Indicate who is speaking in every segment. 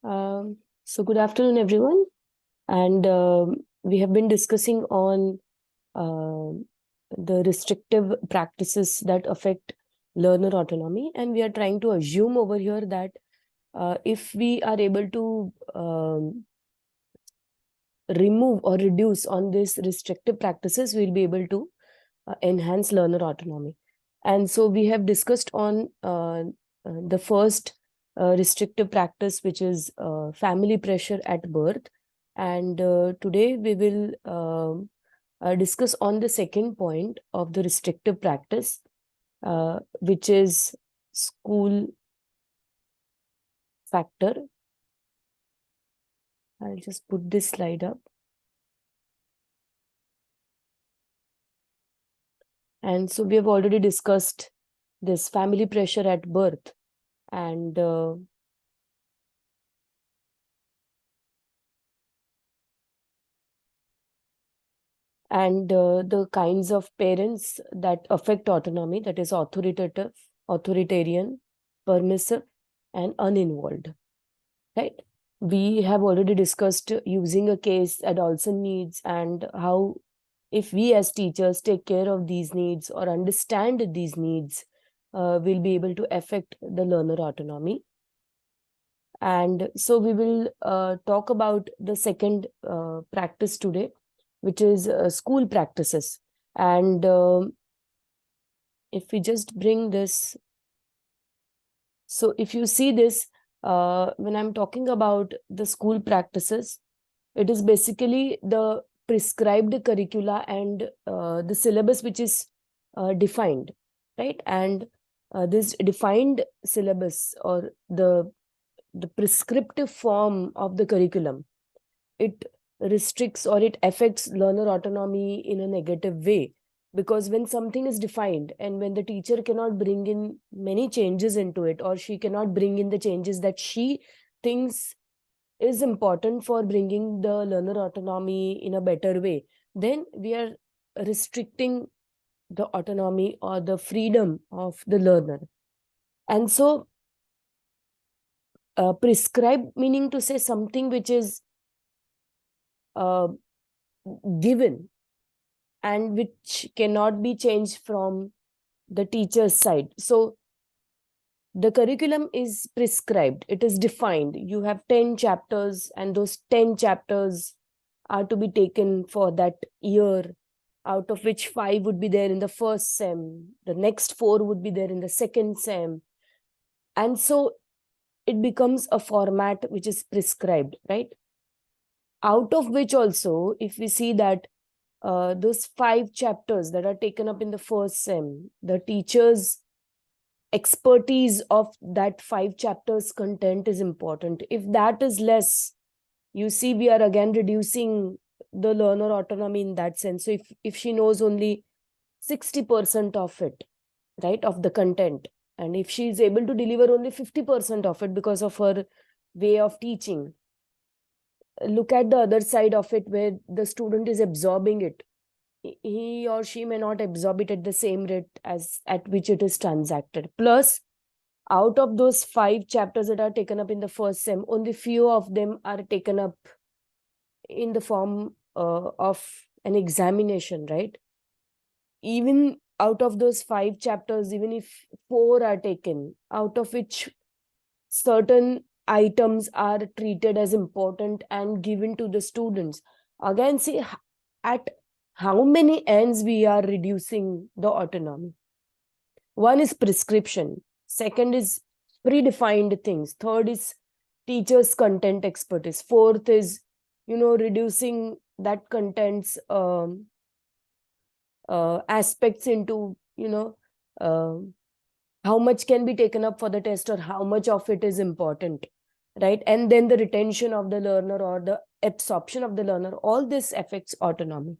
Speaker 1: So good afternoon, everyone. And we have been discussing on the restrictive practices that affect learner autonomy. And we are trying to assume over here that if we are able to remove or reduce on these restrictive practices, we'll be able to enhance learner autonomy. And so we have discussed on the first restrictive practice, which is family pressure at birth. And today we will discuss on the second point of the restrictive practice, which is school factor. I'll just put this slide up. And so we have already discussed this family pressure at birth, and the kinds of parents that affect autonomy, that is authoritative, authoritarian, permissive, and uninvolved, right? We have already discussed using a case adolescent needs, and how if we as teachers take care of these needs or understand these needs, we'll be able to affect the learner autonomy. And so we will talk about the second practice today, which is school practices. And if we just bring this, so if you see this, when I'm talking about the school practices, it is basically the prescribed curricula and the syllabus which is defined, right? And this defined syllabus, or the prescriptive form of the curriculum, it restricts or it affects learner autonomy in a negative way. Because when something is defined and when the teacher cannot bring in many changes into it, or she cannot bring in the changes that she thinks is important for bringing the learner autonomy in a better way, then we are restricting the autonomy or the freedom of the learner. And so prescribed meaning to say something which is uh, given and which cannot be changed from the teacher's side. So the curriculum is prescribed, it is defined. You have 10 chapters, and those 10 chapters are to be taken for that year, out of which 5 would be there in the first sem, the next 4 would be there in the second sem. And so it becomes a format which is prescribed, right? Out of which also, if we see that those 5 chapters that are taken up in the first sem, the teacher's expertise of that 5 chapters content is important. If that is less, you see, we are again reducing the learner autonomy in that sense. So if she knows only 60% of it, right, of the content, and if she is able to deliver only 50% of it because of her way of teaching, look at the other side of it, where the student is absorbing it. He or she may not absorb it at the same rate as at which it is transacted. Plus, out of those 5 chapters that are taken up in the first sem, only few of them are taken up in the form of an examination, right? Even out of those 5 chapters, even if 4 are taken, out of which certain items are treated as important and given to the students, again, see at how many ends we are reducing the autonomy. One is prescription, second is predefined things, third is teachers content expertise, fourth is reducing that contents aspects into uh, how much can be taken up for the test or how much of it is important, right? And then the retention of the learner or the absorption of the learner, all this affects autonomy.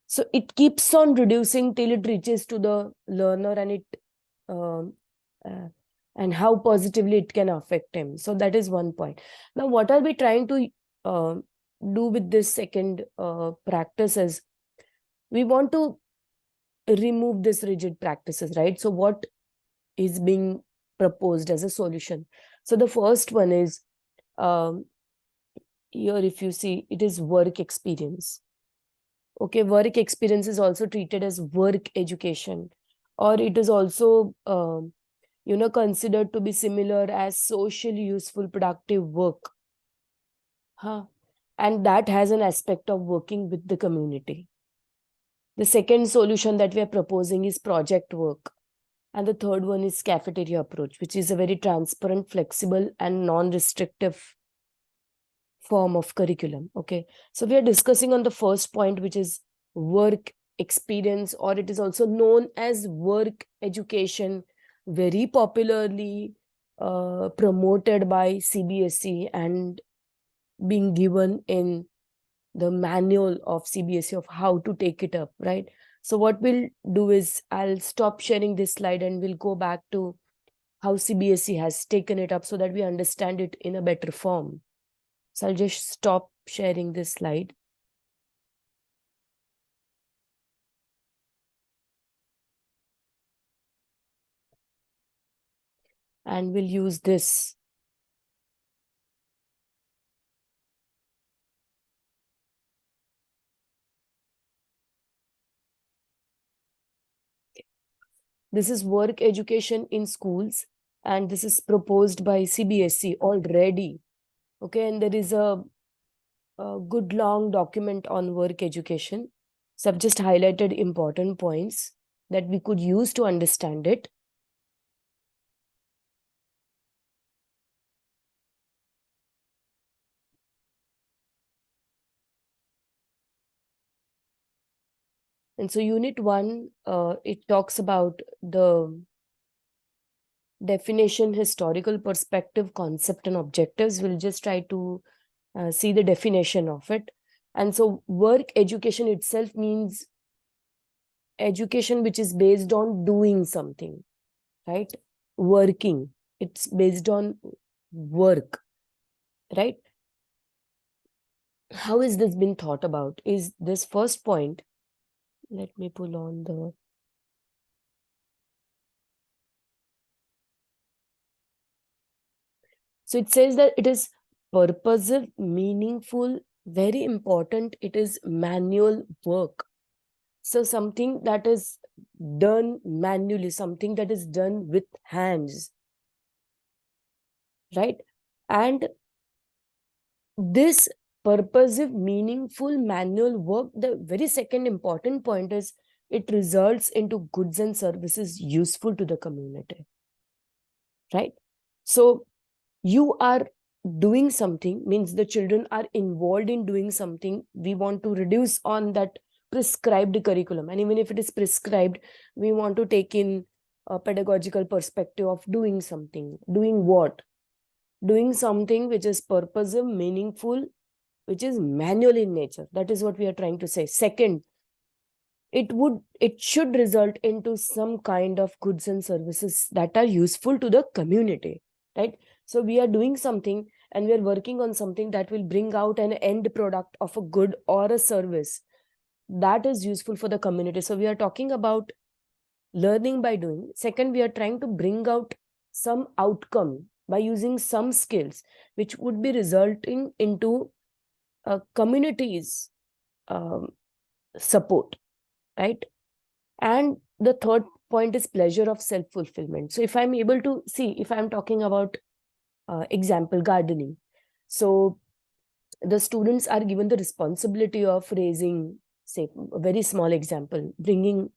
Speaker 1: So it keeps on reducing till it reaches to the learner, and it um, uh, and how positively it can affect him. So that is one point. Now, what are we trying to do with this second practice is, we want to remove this rigid practices, right? So what is being proposed as a solution? So the first one is Here if you see, it is work experience. Okay, work experience is also treated as work education, or it is also considered to be similar as socially useful productive work. And that has an aspect of working with the community. The second solution that we are proposing is project work. And the third one is cafeteria approach, which is a very transparent, flexible, and non-restrictive form of curriculum. Okay. So we are discussing on the first point, which is work experience, or it is also known as work education, very popularly promoted by CBSE and being given in the manual of CBSE of how to take it up, right? So what we'll do is I'll stop sharing this slide and we'll go back to how CBSE has taken it up so that we understand it in a better form. So I'll just stop sharing this slide. And we'll use this. This is work education in schools, and this is proposed by CBSE already. Okay, and there is a good long document on work education. So I've just highlighted important points that we could use to understand it. And so unit 1, it talks about the definition, historical perspective, concept, and objectives. We'll just try to see the definition of it. And so work education itself means education which is based on doing something, right? Working. It's based on work, right? How is this been thought about? Is this first point? Let me pull on the. So it says that it is purposive, meaningful, very important. It is manual work. So something that is done manually, something that is done with hands, right? And this purposive, meaningful manual work, the very second important point is it results into goods and services useful to the community, right? So you are doing something, means the children are involved in doing something. We want to reduce on that prescribed curriculum, and even if it is prescribed, we want to take in a pedagogical perspective of doing something. Doing what? Doing something which is purposive, meaningful, which is manual in nature. That is what we are trying to say. Second, it should result into some kind of goods and services that are useful to the community, right? So we are doing something and we are working on something that will bring out an end product of a good or a service that is useful for the community. So we are talking about learning by doing. Second, we are trying to bring out some outcome by using some skills which would be resulting into communities support, right? And the third point is pleasure of self-fulfillment. So if I'm able to see, if I'm talking about example gardening, so the students are given the responsibility of raising, say, a very small example, bringing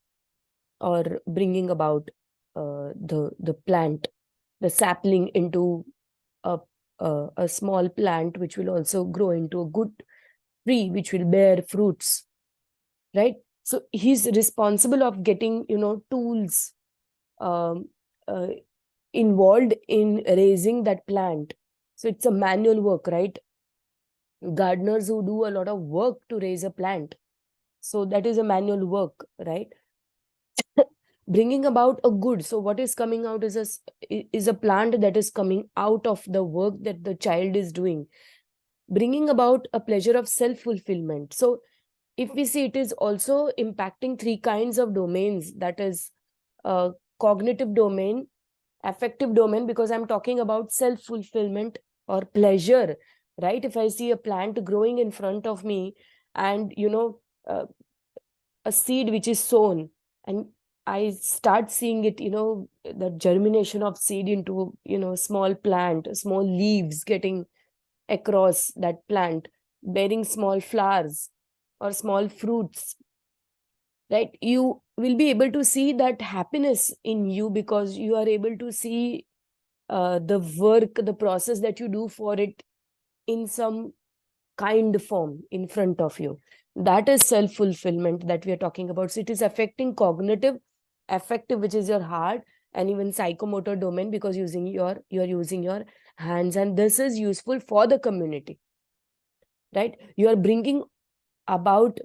Speaker 1: about the plant, the sapling into a small plant which will also grow into a good tree which will bear fruits, right? So he's responsible of getting tools um, uh, involved in raising that plant. So it's a manual work, right? Gardeners who do a lot of work to raise a plant, so that is a manual work, right? Bringing about a good, so what is coming out is a plant that is coming out of the work that the child is doing, bringing about a pleasure of self fulfillment. So if we see, it is also impacting three kinds of domains, that is cognitive domain, affective domain, because I'm talking about self fulfillment, or pleasure, right? If I see a plant growing in front of me, and uh, a seed which is sown, and I start seeing it, the germination of seed into, small plant, small leaves getting across that plant, bearing small flowers or small fruits, right? You will be able to see that happiness in you, because you are able to see the work, the process that you do for it in some kind form in front of you. That is self-fulfillment that we are talking about. So it is affecting cognitive, affective, which is your heart, and even psychomotor domain, because you're using your hands, and this is useful for the community, right? You are bringing about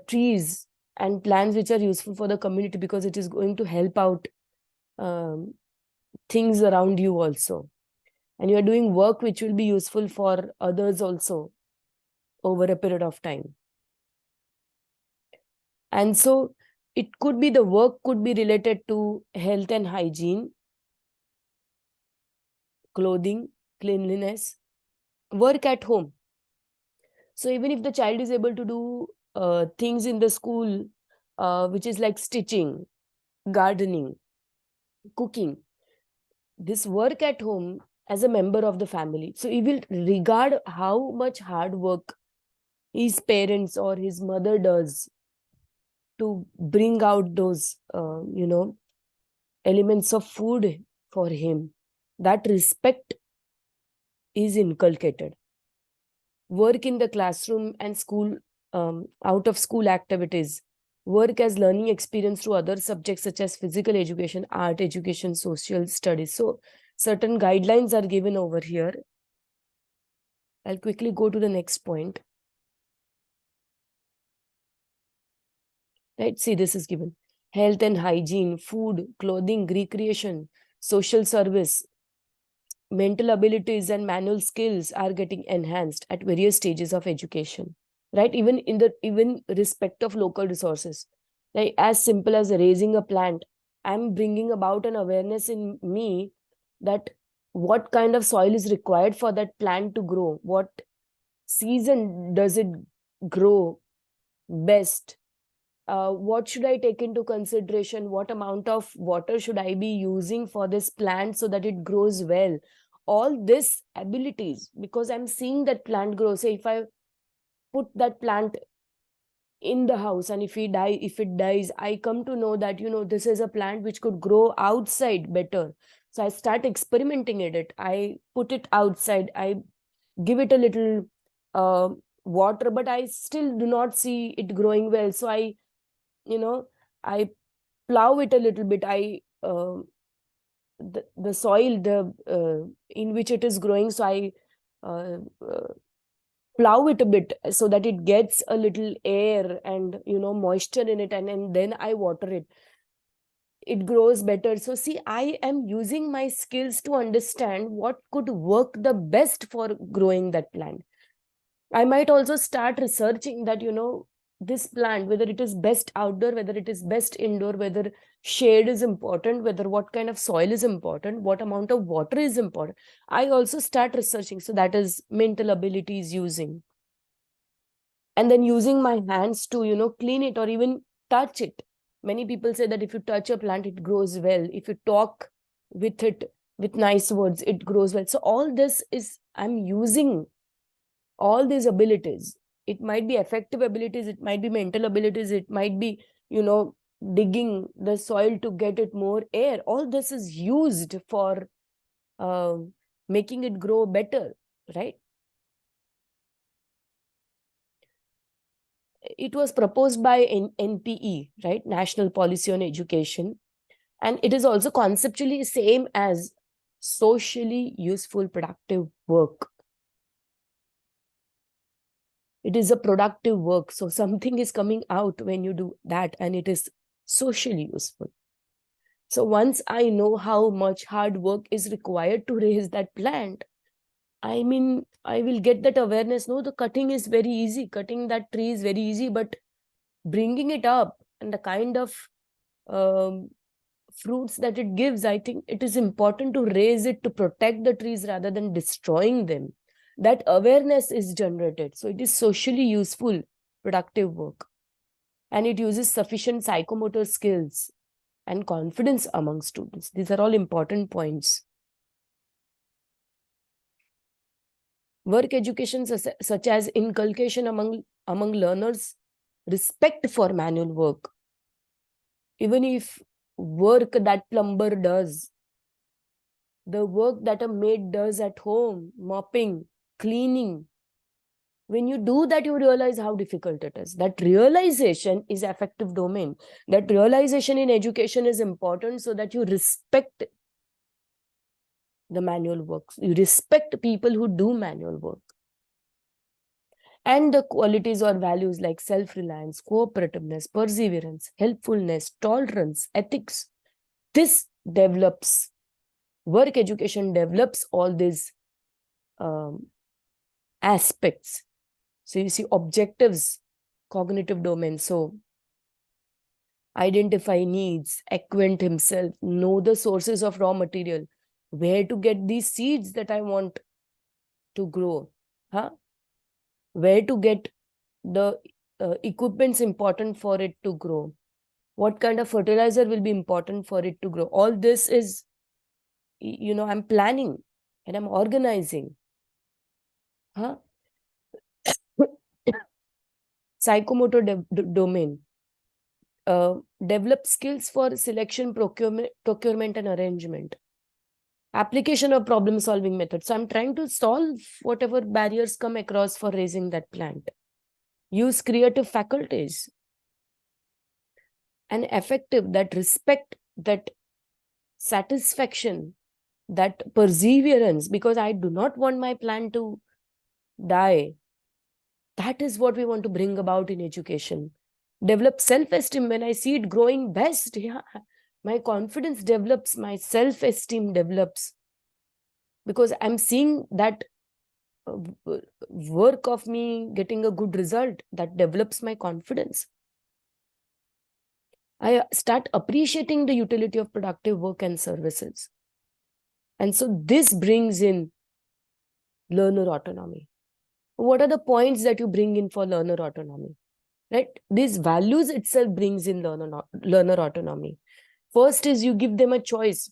Speaker 1: trees and plants which are useful for the community, because it is going to help out um, things around you also, and you are doing work which will be useful for others also over a period of time. And so it could be, the work could be related to health and hygiene, clothing, cleanliness, work at home. So even if the child is able to do things in the school, which is like stitching, gardening, cooking, this work at home as a member of the family, so he will regard how much hard work his parents or his mother does to bring out those elements of food for him. That respect is inculcated. Work in the classroom and school, out of school activities, work as learning experience through other subjects such as physical education, art education, social studies. So certain guidelines are given over here. I'll quickly go to the next point. Right, see, this is given: health and hygiene, food, clothing, recreation, social service, mental abilities and manual skills are getting enhanced at various stages of education, right? Even in the even respect of local resources, like as simple as raising a plant, I'm bringing about an awareness in me that what kind of soil is required for that plant to grow, what season does it grow best, what should I take into consideration, what amount of water should I be using for this plant so that it grows well. All this abilities, because I'm seeing that plant grow. Say if I put that plant in the house, and if it dies, I come to know that this is a plant which could grow outside better. So I start experimenting in it, I put it outside, I give it a little uh, water, but I still do not see it growing well. So you know I plow it a little bit. The soil, the in which it is growing, so I uh, uh, plow it a bit so that it gets a little air and moisture in it, and then I water it, it grows better. So see, I am using my skills to understand what could work the best for growing that plant. I might also start researching that, this plant, whether it is best outdoor, whether it is best indoor, whether shade is important, whether what kind of soil is important, what amount of water is important. I also start researching. So that is mental abilities using. And then using my hands to, clean it or even touch it. Many people say that if you touch a plant, it grows well. If you talk with it with nice words, it grows well. So all this is, I'm using all these abilities. It might be affective abilities, it might be mental abilities, it might be digging the soil to get it more air. All this is used for uh, making it grow better, right? It was proposed by NPE, right, National Policy on Education, and it is also conceptually same as socially useful productive work. It is a productive work. So something is coming out when you do that, and it is socially useful. So once I know how much hard work is required to raise that plant, I mean, I will get that awareness. No, the cutting is very easy. Cutting that tree is very easy, but bringing it up and the kind of um, fruits that it gives, I think it is important to raise it to protect the trees rather than destroying them. That awareness is generated. So it is socially useful, productive work. And it uses sufficient psychomotor skills and confidence among students. These are all important points. Work education such as inculcation among learners respect for manual work. Even if work that plumber does, the work that a maid does at home, mopping, cleaning, when you do that, you realize how difficult it is. That realization is affective domain. That realization in education is important so that you respect the manual work. You respect people who do manual work. And the qualities or values like self-reliance, cooperativeness, perseverance, helpfulness, tolerance, ethics. This develops, work education develops all these aspects. So you see objectives, cognitive domain. So identify needs, acquaint himself, know the sources of raw material, where to get these seeds that I want to grow, where to get the equipments important for it to grow, what kind of fertilizer will be important for it to grow. All this is, I'm planning and I'm organizing. Psychomotor domain. Develop skills for selection, procurement and arrangement. Application of problem solving methods. So I'm trying to solve whatever barriers come across for raising that plant. Use creative faculties. And effective, that respect, that satisfaction, that perseverance, because I do not want my plant to die. That is what we want to bring about in education. Develop self-esteem. When I see it growing best, my confidence develops, my self-esteem develops. Because I'm seeing that work of me getting a good result, that develops my confidence. I start appreciating the utility of productive work and services. And so this brings in learner autonomy. What are the points that you bring in for learner autonomy? Right? These values itself brings in learner autonomy. First is you give them a choice.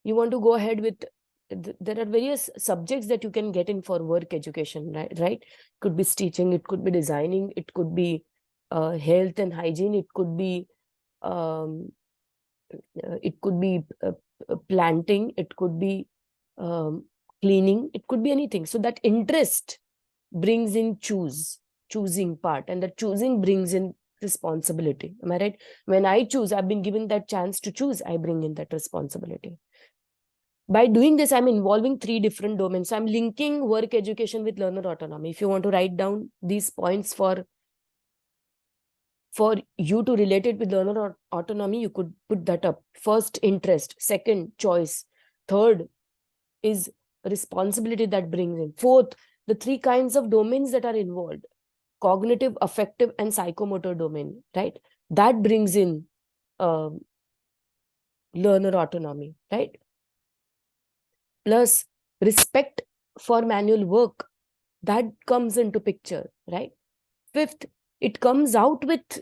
Speaker 1: You want to go ahead with, there are various subjects that you can get in for work education, right? It could be teaching, it could be designing, it could be health and hygiene, it could be planting, it could be cleaning, it could be anything. So that interest brings in choosing part, and that choosing brings in responsibility. Am I right? When I choose, I've been given that chance to choose, I bring in that responsibility. By doing this, I'm involving 3 different domains. So I'm linking work education with learner autonomy. If you want to write down these points for you to relate it with learner autonomy, you could put that up. First, interest. Second, choice. Third is responsibility that brings in. Fourth, the 3 kinds of domains that are involved: cognitive, affective, and psychomotor domain, right? That brings in learner autonomy, right? Plus respect for manual work, that comes into picture, right? Fifth, it comes out with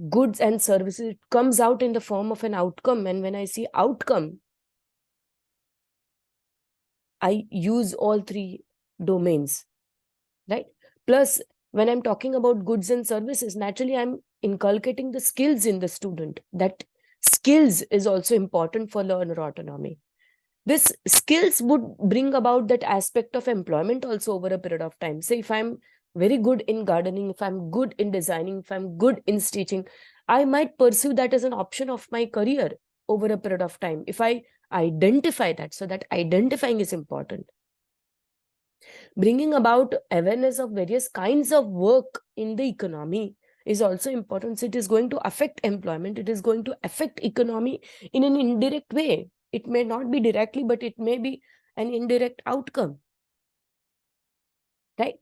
Speaker 1: goods and services. It comes out in the form of an outcome. And when I see outcome, I use all 3 domains, right? Plus, when I'm talking about goods and services, naturally, I'm inculcating the skills in the student. That skills is also important for learner autonomy. This skills would bring about that aspect of employment also over a period of time. Say, if I'm very good in gardening, if I'm good in designing, if I'm good in stitching, I might pursue that as an option of my career over a period of time, if I identify that. So that identifying is important. Bringing about awareness of various kinds of work in the economy is also important. So it is going to affect employment. It is going to affect economy in an indirect way. It may not be directly, but it may be an indirect outcome, right?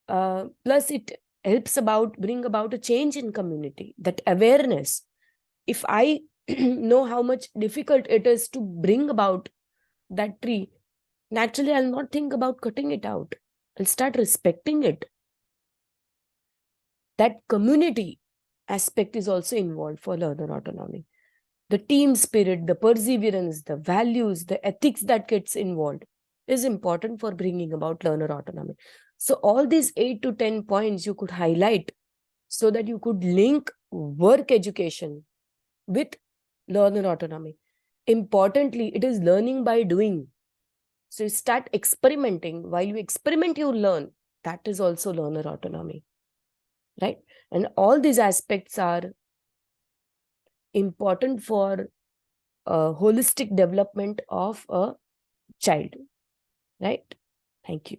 Speaker 1: Plus, it helps bring about a change in community, that awareness. If I know how much difficult it is to bring about that tree, naturally I'll not think about cutting it out. I'll start respecting it. That community aspect is also involved for learner autonomy. The team spirit, the perseverance, the values, the ethics that gets involved is important for bringing about learner autonomy. So all these 8 to 10 points you could highlight so that you could link work education with learner autonomy. Importantly, it is learning by doing. So you start experimenting. While you experiment, you learn. That is also learner autonomy, right? And all these aspects are important for holistic development of a child, right? Thank you.